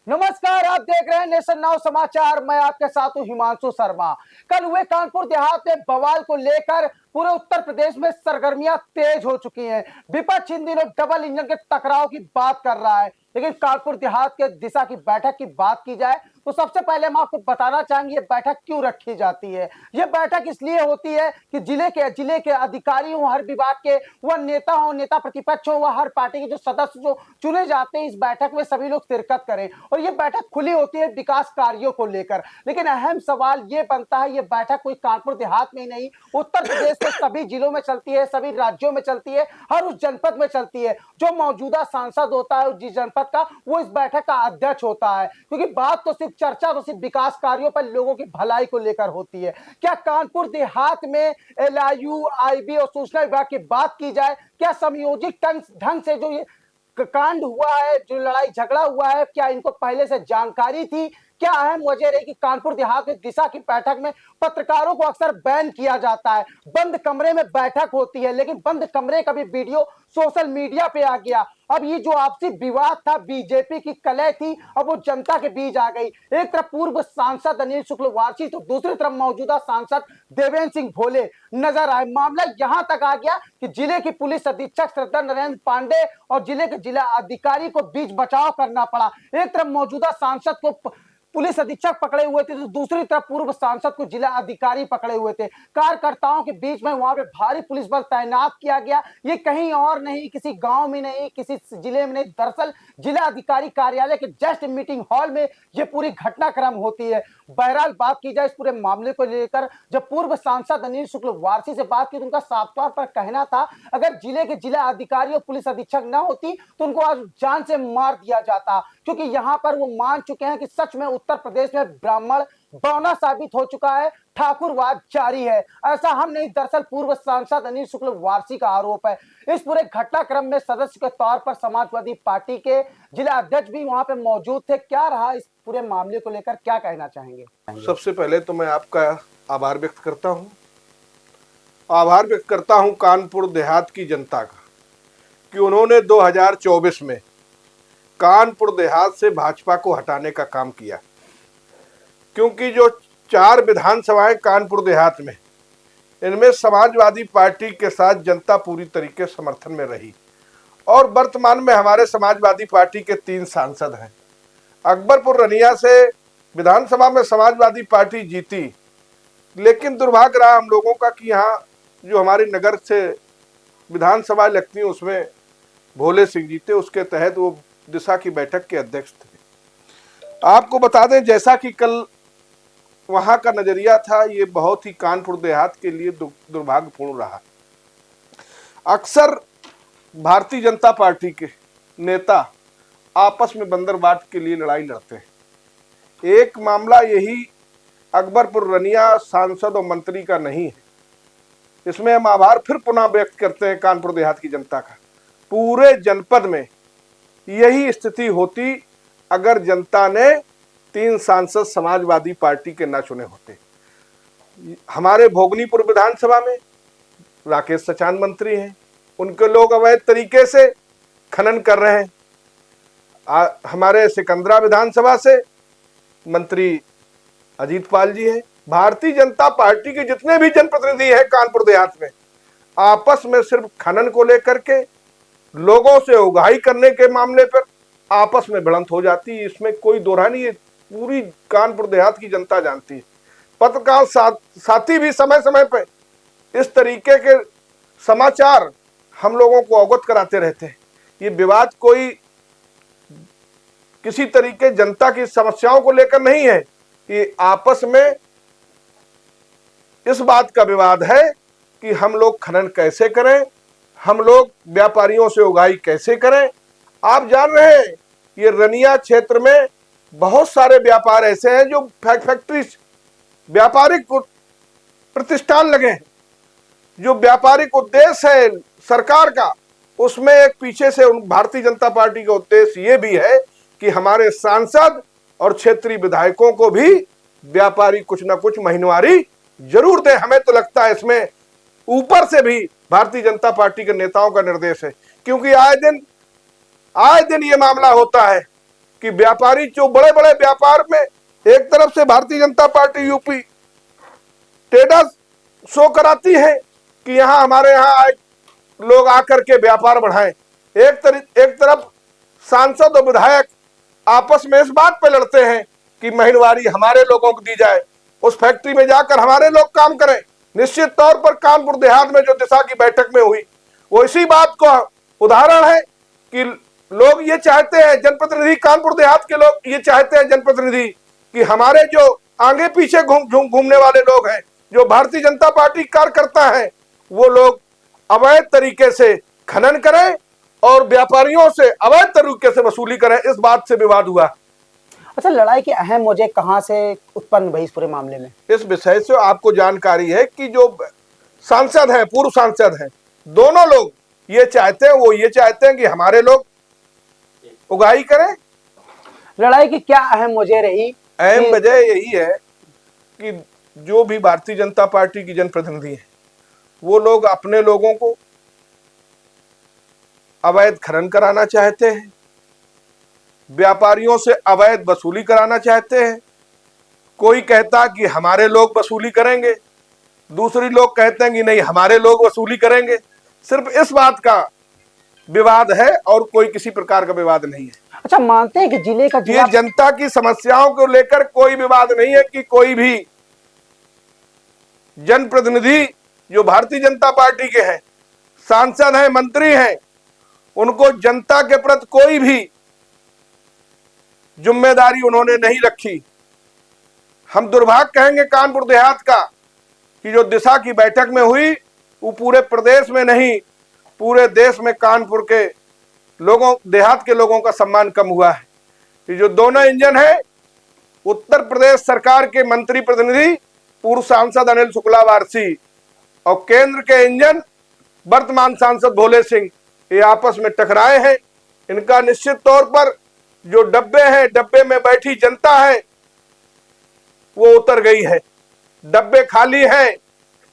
नमस्कार, आप देख रहे हैं नेशन नाउ समाचार। मैं आपके साथ हूं हिमांशु शर्मा। कल हुए कानपुर देहात में बवाल को लेकर पूरे उत्तर प्रदेश में सरगर्मियां तेज हो चुकी हैं। विपक्ष इन दिनों डबल इंजन के टकराव की बात कर रहा है, लेकिन कानपुर देहात के दिशा की बैठक की बात की जाए तो सबसे पहले हम आपको बताना चाहेंगे ये बैठक क्यों रखी जाती है। ये बैठक इसलिए होती है कि जिले के अधिकारी हो, हर विभाग के, वह नेता हो, नेता प्रतिपक्ष हो, वह हर पार्टी के जो सदस्य जो चुने जाते हैं, इस बैठक में सभी लोग शिरकत करें। और ये बैठक खुली होती है विकास कार्यों को लेकर। लेकिन अहम सवाल ये बनता है, ये बैठक कोई कानपुर देहात में ही नहीं, उत्तर प्रदेश के सभी जिलों में चलती है, सभी राज्यों में चलती है, हर उस जनपद में चलती है। जो मौजूदा सांसद होता है जिस जनपद का, वो इस बैठक का अध्यक्ष होता है। क्योंकि बात तो सिर्फ चर्चा तो सिर्फ विकास कार्यों पर, लोगों की भलाई को लेकर होती है। क्या कानपुर देहात में एलआईयू, आईबी और सूचना विभाग की बात की जाए, क्या समयोजित ढंग से जो ये कांड हुआ है, जो लड़ाई झगड़ा हुआ है, क्या इनको पहले से जानकारी थी? क्या अहम वजह रही कि कानपुर देहात में दिशा की बैठक में पत्रकारों को अक्सर बैन किया जाता है? बंद कमरे में बैठक होती है, लेकिन बंद कमरे का भी वीडियो सोशल मीडिया पे आ गया। अब ये जो आपसी विवाद था, बीजेपी की कलह थी, अब वो जनता के बीच आ गई। एक तरफ पूर्व सांसद अनिल शुक्लवारसी तो दूसरी तरफ मौजूदा सांसद देवेंद्र सिंह भोले नजर आए। मामला यहां तक आ गया कि जिले की पुलिस अधीक्षक श्रद्धा नरेंद्र पांडे और जिले के जिला अधिकारी को बीच बचाव करना पड़ा। एक तरफ मौजूदा सांसद को पुलिस अधीक्षक पकड़े हुए थे, तो दूसरी तरफ पूर्व सांसद को जिला अधिकारी पकड़े हुए थे। कार्यकर्ताओं के बीच में वहां पे भारी पुलिस बल तैनात किया गया। ये कहीं और नहीं, किसी गांव में नहीं, किसी जिले में नहीं, दरअसल जिला अधिकारी कार्यालय के जस्ट मीटिंग हॉल में ये पूरी घटनाक्रम होती है। बहरहाल बात की जाए इस पूरे मामले को लेकर, जब पूर्व सांसद अनिल शुक्लवारसी से बात की तो उनका साफ तौर पर कहना था, अगर जिले के जिला अधिकारी और पुलिस अधीक्षक न होती तो उनको आज जान से मार दिया जाता। क्योंकि यहां पर वो मान चुके हैं कि सच में उत्तर प्रदेश में ब्राह्मण बौना साबित हो चुका है, ठाकुरवाद जारी है। ऐसा हम नहीं, दरअसल पूर्व सांसद अनिल शुक्लवारसी का आरोप है। इस पूरे घटनाक्रम में सदस्य के तौर पर समाजवादी पार्टी के जिला अध्यक्ष भी वहां पे मौजूद थे। क्या रहा इस पूरे मामले को लेकर, क्या कहना चाहेंगे? सबसे पहले तो मैं आपका आभार व्यक्त करता हूं। आभार व्यक्त करता हूं कानपुर देहात की जनता का कि उन्होंने 2024 में कानपुर देहात से भाजपा को हटाने का काम किया। क्योंकि जो 4 विधानसभाएं कानपुर देहात में, इनमें समाजवादी पार्टी के साथ जनता पूरी तरीके समर्थन में रही। और वर्तमान में हमारे समाजवादी पार्टी के 3 सांसद हैं। अकबरपुर रनिया से विधानसभा में समाजवादी पार्टी जीती, लेकिन दुर्भाग्य रहा हम लोगों का कि यहाँ जो हमारी नगर से विधानसभा लगती है उसमें भोले सिंह जीते। उसके तहत वो दिशा की बैठक के अध्यक्ष थे। आपको बता दें, जैसा कि कल वहां का नजरिया था, ये बहुत ही कानपुर देहात के लिए दुर्भाग्यपूर्ण रहा। अक्सर भारतीय जनता पार्टी के नेता आपस में बंदरबाट के लिए लड़ाई लड़ते हैं। एक मामला यही अकबरपुर रनिया सांसद और मंत्री का नहीं है। इसमें हम आभार फिर पुनः व्यक्त करते हैं कानपुर देहात की जनता का। पूरे जनपद में यही स्थिति होती अगर जनता ने 3 सांसद समाजवादी पार्टी के न चुने होते। हमारे भोगनीपुर विधानसभा में राकेश सचान मंत्री हैं, उनके लोग अवैध तरीके से खनन कर रहे हैं। हमारे सिकंदरा विधानसभा से मंत्री अजीत पाल जी हैं। भारतीय जनता पार्टी के जितने भी जनप्रतिनिधि हैं कानपुर देहात में, आपस में सिर्फ खनन को लेकर के, लोगों से उगाही करने के मामले पर आपस में भिड़ंत हो जाती है। इसमें कोई दोहरा नहीं है, पूरी कानपुर देहात की जनता जानती है। पत्रकार साथी भी समय समय पर इस तरीके के समाचार हम लोगों को अवगत कराते रहते हैं। ये विवाद कोई किसी तरीके जनता की समस्याओं को लेकर नहीं है, ये आपस में इस बात का विवाद है कि हम लोग खनन कैसे करें, हम लोग व्यापारियों से उगाही कैसे करें। आप जान रहे हैं ये रनिया क्षेत्र में बहुत सारे व्यापार ऐसे हैं जो फैक्ट्री, व्यापारिक प्रतिष्ठान लगे हैं। जो व्यापारिक उद्देश्य है सरकार का, उसमें एक पीछे से भारतीय जनता पार्टी का उद्देश्य ये भी है कि हमारे सांसद और क्षेत्रीय विधायकों को भी व्यापारी कुछ ना कुछ महीनवारी जरूर दे। हमें तो लगता है इसमें ऊपर से भी भारतीय जनता पार्टी के नेताओं का निर्देश है। क्योंकि आए दिन ये मामला होता है कि व्यापारी जो बड़े बड़े व्यापार में एक तरफ से Bharatiya Janata party UP traders show कराती है कि यहाँ हमारे यहाँ आए लोग आकर के व्यापार बढ़ाएं, एक तरफ सांसद और विधायक आपस में इस बात पे लड़ते हैं कि महीनवारी हमारे लोगों को दी जाए, उस फैक्ट्री में जाकर हमारे लोग काम करें। निश्चित तौर पर कानपुर देहात में जो दिशा की बैठक में हुई वो इसी बात को उदाहरण है कि लोग ये चाहते हैं, जनप्रतिनिधि कानपुर देहात के लोग ये चाहते हैं जनप्रतिनिधि कि हमारे जो आगे पीछे घूमने वाले लोग हैं, जो भारतीय जनता पार्टी कार्यकर्ता हैं, वो लोग अवैध तरीके से खनन करें और व्यापारियों से अवैध तरीके से वसूली करें। इस बात से विवाद हुआ। अच्छा, लड़ाई की अहम वजह कहां से उत्पन्न हुई इस पूरे मामले में? इस विषय से आपको जानकारी है कि जो सांसद हैं, पूर्व सांसद हैं, दोनों लोग ये चाहते हैं कि हमारे लोग उगाही करें। लड़ाई की क्या अहम वजह रही? अहम वजह यही है कि जो भी भारतीय जनता पार्टी की जनप्रतिनिधि हैं, वो लोग अपने लोगों को अवैध खनन कराना चाहते हैं, व्यापारियों से अवैध वसूली कराना चाहते हैं। कोई कहता कि हमारे लोग वसूली करेंगे, दूसरी लोग कहते हैं कि नहीं हमारे लोग वसूली करेंगे। सिर्फ इस बात का विवाद है और कोई किसी प्रकार का विवाद नहीं है। अच्छा, मानते हैं कि जिले का ये जनता की समस्याओं को लेकर कोई विवाद नहीं है कि कोई भी जनप्रतिनिधि जो भारतीय जनता पार्टी के हैं, सांसद हैं, मंत्री हैं, उनको जनता के प्रति कोई भी जिम्मेदारी उन्होंने नहीं रखी। हम दुर्भाग्य कहेंगे कानपुर देहात का कि जो दिशा की बैठक में हुई वो पूरे प्रदेश में नहीं, पूरे देश में कानपुर के लोगों, देहात के लोगों का सम्मान कम हुआ है। ये जो दोनों इंजन है, उत्तर प्रदेश सरकार के मंत्री प्रतिनिधि पूर्व सांसद अनिल शुक्ला वारसी और केंद्र के इंजन वर्तमान सांसद भोले सिंह, ये आपस में टकराए हैं। इनका निश्चित तौर पर जो डब्बे हैं, डब्बे में बैठी जनता है वो उतर गई है। डब्बे खाली हैं,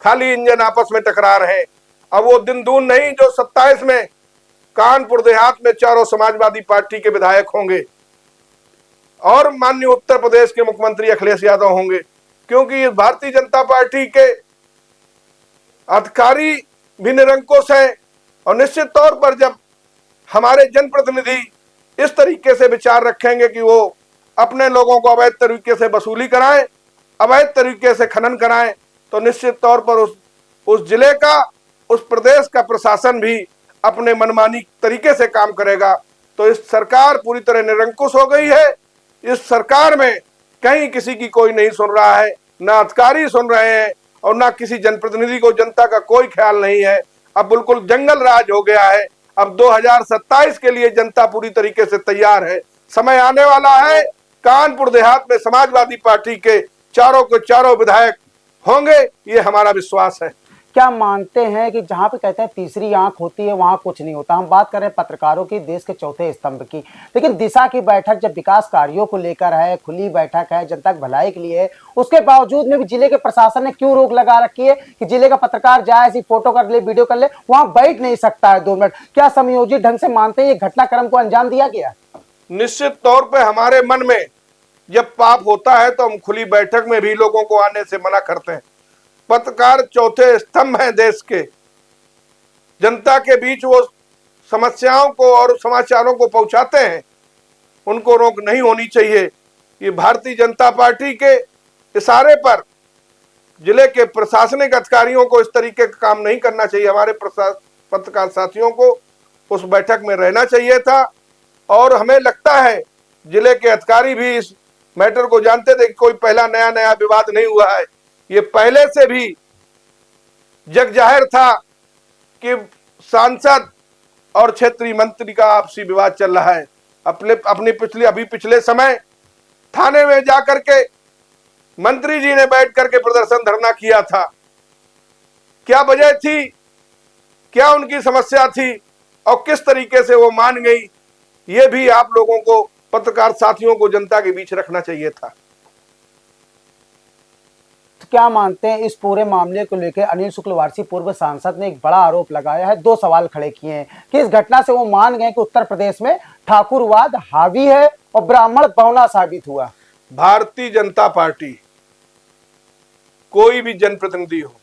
खाली इंजन आपस में टकरा रहे हैं। अब वो दिन दूर नहीं जो 27 में कानपुर देहात में चारों समाजवादी पार्टी के विधायक होंगे और माननीय उत्तर प्रदेश के मुख्यमंत्री अखिलेश यादव होंगे, क्योंकि इस भारतीय जनता पार्टी के अधिकारी भी निरंकुश हैं। और निश्चित तौर पर जब हमारे जनप्रतिनिधि इस तरीके से विचार रखेंगे कि वो अपने लोगों को अवैध तरीके से वसूली कराएं, अवैध तरीके से खनन कराएं, तो निश्चित तौर पर उस जिले का, उस प्रदेश का प्रशासन भी अपने मनमानी तरीके से काम करेगा। तो इस सरकार पूरी तरह निरंकुश हो गई है। इस सरकार में कहीं किसी की कोई नहीं सुन रहा है, ना अधिकारी सुन रहे हैं और ना किसी जनप्रतिनिधि को जनता का कोई ख्याल नहीं है। अब बिल्कुल जंगल राज हो गया है। अब 2027 के लिए जनता पूरी तरीके से तैयार है। समय आने वाला है, कानपुर देहात में समाजवादी पार्टी के चारों के चारों विधायक होंगे, ये हमारा विश्वास है। क्या मानते हैं कि जहां पे कहते हैं तीसरी आंख होती है वहां कुछ नहीं होता? हम बात कर रहे हैं पत्रकारों की, देश के चौथे स्तंभ की, लेकिन दिशा की बैठक जब विकास कार्यों को लेकर है, खुली बैठक है, जनता की भलाई के लिए है, उसके बावजूद में भी जिले के प्रशासन ने क्यों रोक लगा रखी है कि जिले का पत्रकार जाए, ऐसी फोटो कर ले, वीडियो कर ले, वहां बैठ नहीं सकता है 2 मिनट? क्या समयोजित ढंग से मानते हैं ये घटनाक्रम को अंजाम दिया गया? निश्चित तौर पर हमारे मन में जब पाप होता है तो हम खुली बैठक में भी लोगों को आने से मना करते हैं। पत्रकार चौथे स्तंभ हैं देश के, जनता के बीच वो समस्याओं को और समाचारों को पहुंचाते हैं, उनको रोक नहीं होनी चाहिए। ये भारतीय जनता पार्टी के इशारे पर जिले के प्रशासनिक अधिकारियों को इस तरीके का काम नहीं करना चाहिए। हमारे पत्रकार साथियों को उस बैठक में रहना चाहिए था और हमें लगता है जिले के अधिकारी भी इस मैटर को जानते थे कि कोई पहला नया विवाद नहीं हुआ है। ये पहले से भी जग जाहिर था कि सांसद और क्षेत्रीय मंत्री का आपसी विवाद चल रहा है। पिछले समय थाने में जाकर के मंत्री जी ने बैठ करके प्रदर्शन धरना किया था। क्या वजह थी, क्या उनकी समस्या थी और किस तरीके से वो मान गई, ये भी आप लोगों को, पत्रकार साथियों को जनता के बीच रखना चाहिए था। तो क्या मानते हैं इस पूरे मामले को लेकर अनिल शुक्लवारसी पूर्व सांसद ने एक बड़ा आरोप लगाया है, दो सवाल खड़े किए हैं कि इस घटना से वो मान गए कि उत्तर प्रदेश में ठाकुरवाद हावी है और ब्राह्मण बौना साबित हुआ। भारतीय जनता पार्टी कोई भी जनप्रतिनिधि हो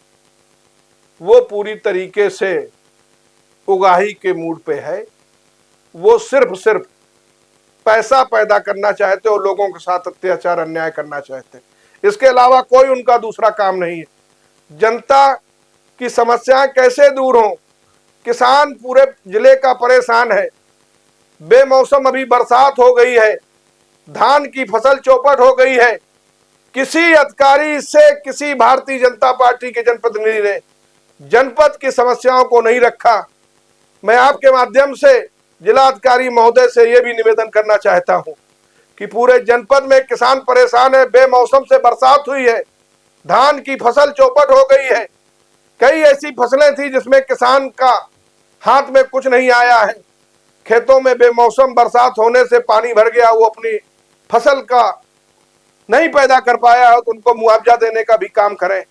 वो पूरी तरीके से उगाही के मूड पे है। वो सिर्फ पैसा पैदा करना चाहते और लोगों के साथ अत्याचार अन्याय करना चाहते, इसके अलावा कोई उनका दूसरा काम नहीं है। जनता की समस्याएं कैसे दूर हों? किसान पूरे जिले का परेशान है। बेमौसम अभी बरसात हो गई है, धान की फसल चौपट हो गई है। किसी अधिकारी से किसी भारतीय जनता पार्टी के जनप्रतिनिधि ने जनपद की समस्याओं को नहीं रखा। मैं आपके माध्यम से जिलाधिकारी महोदय से यह भी निवेदन करना चाहता हूं कि पूरे जनपद में किसान परेशान है। बेमौसम से बरसात हुई है, धान की फसल चौपट हो गई है। कई ऐसी फसलें थी जिसमें किसान का हाथ में कुछ नहीं आया है। खेतों में बेमौसम बरसात होने से पानी भर गया, वो अपनी फसल का नहीं पैदा कर पाया है, तो उनको मुआवजा देने का भी काम करें।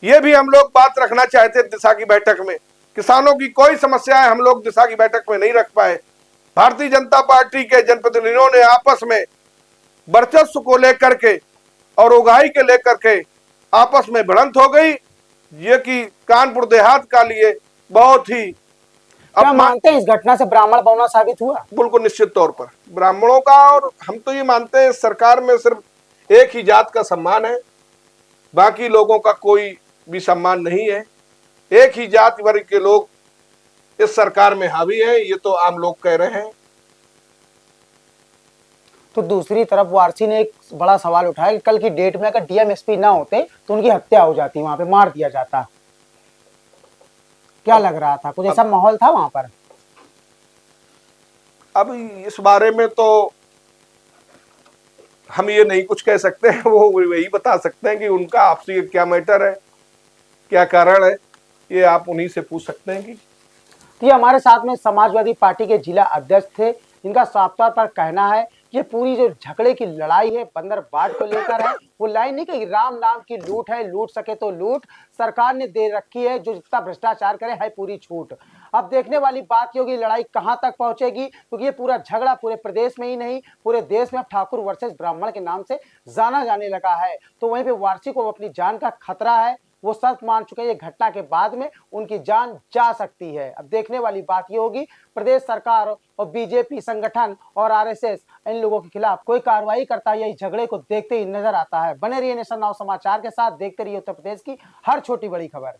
ये भी हम लोग बात रखना चाहते दिशा की बैठक में। किसानों की कोई समस्याएं हम लोग दिशा की बैठक में नहीं रख पाए। भारतीय जनता पार्टी के जनप्रतिनिधियों ने आपस में वर्चस्व को लेकर के और उगाही के लेकर के आपस में भिड़ंत हो गई, ये कि कानपुर देहात का लिए बहुत ही क्या मानते हैं इस घटना से ब्राह्मण बौना साबित हुआ? बिल्कुल निश्चित तौर पर ब्राह्मणों का, और हम तो ये मानते हैं सरकार में सिर्फ एक ही जात का सम्मान है, बाकी लोगों का कोई भी सम्मान नहीं है। एक ही जाति वर्ग के लोग इस सरकार में हावी है, ये तो आम लोग कह रहे हैं। तो दूसरी तरफ वारसी ने एक बड़ा सवाल उठाया कि कल की डेट में अगर डीएम एसपी ना होते तो उनकी हत्या हो जाती, वहां पे मार दिया जाता। क्या लग रहा था, कुछ ऐसा माहौल था वहां पर? अब इस बारे में तो हम ये नहीं कुछ कह सकते हैं, वो वही बता सकते हैं कि उनका आपसी क्या मैटर है, क्या कारण है, ये आप उन्हीं से पूछ सकते हैं। कि तो ये हमारे साथ में समाजवादी पार्टी के जिला अध्यक्ष थे, इनका साफ तौर पर कहना है ये पूरी जो झगड़े की लड़ाई है बंदर बाट को लेकर है। वो लाइन नहीं कही राम नाम की लूट है, लूट सके तो लूट, सरकार ने दे रखी है, जो जितना भ्रष्टाचार करे है पूरी छूट। अब देखने वाली बात ये होगी लड़ाई कहां तक पहुंचेगी, क्योंकि ये पूरा झगड़ा पूरे प्रदेश में ही नहीं पूरे देश में अब ठाकुर वर्सेस ब्राह्मण के नाम से जाना जाने लगा है। तो वहीं पे वारसी को अपनी जान का खतरा है, वो सख्त मान चुके हैं ये घटना के बाद में उनकी जान जा सकती है। अब देखने वाली बात ये होगी प्रदेश सरकार और बीजेपी संगठन और आरएसएस इन लोगों के खिलाफ कोई कार्रवाई करता है, यही झगड़े को देखते ही नजर आता है। बने रहिए नेशन नाउ समाचार के साथ, देखते रहिए उत्तर प्रदेश की हर छोटी बड़ी खबर।